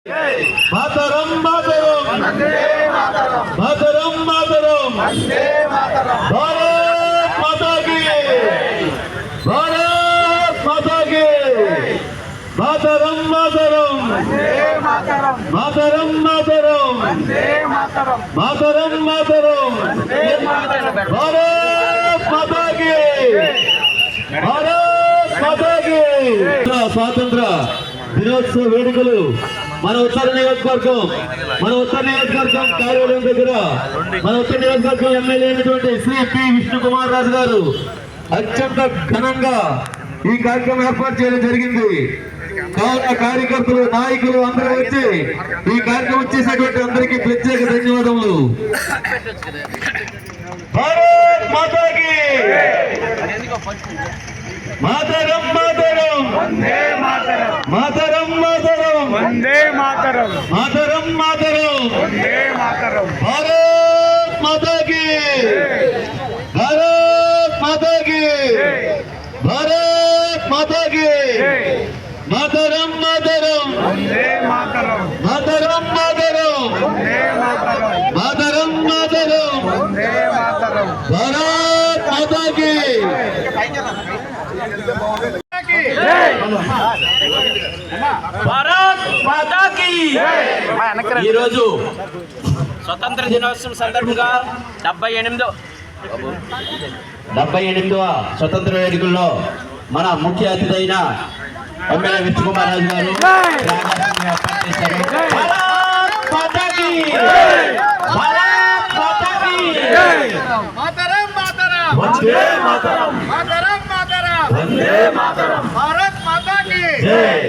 మాతరం మాతరం మాతరం మాతరం భారత్ మాతా key Bharat మాతా key మాతరం మాతరం మాతరం మాతరం మాతరం మాతరం భారత్ మాతా key Bharat మాతా key స్వాతంత్ర దినోత్సవ వేడుకలు మన ఉత్తర నియోజకవర్గం కార్యాలయం దగ్గర మన ఉత్తర నియోజకవర్గం ఎమ్మెల్యే అయినటువంటి శ్రీ పి విష్ణు కుమార్ రాజు గారు అత్యంత ఘనంగా ఈ కార్యక్రమం ఏర్పాటు చేయడం జరిగింది. కావున కార్యకర్తలు నాయకులు అందరూ వచ్చి ఈ కార్యక్రమం చేసినటువంటి అందరికీ ప్రత్యేక ధన్యవాదములు. భారత్ మాతా కీ మాతరం మాతరం మాతరం మాతరం మాతరం మాతరం భారత్ మాతా కీ భారత్ మాతా కీ భారత్ మాతా కీ మాతరం మాతరం మాతరం మాతరం మాతరం మాతరం భారత్ మాతా కీ. భారత్ మాతా కీ. ఈరోజు స్వతంత్ర దినోత్సవం సందర్భంగా 78వ స్వతంత్ర వేడుకల్లో మన ముఖ్య అతిథి అయిన ఎమ్మెల్యే విష్ణు కుమార్ రాజు గారు ఏర్పాటు చేశారు. భారత్ మాతా కీ. భారత్ మాతా కీ. మాతరం మాతరం వందే మాతరం మాతరం మాతరం వందే మాతరం భారత్ మాతా కీ జై.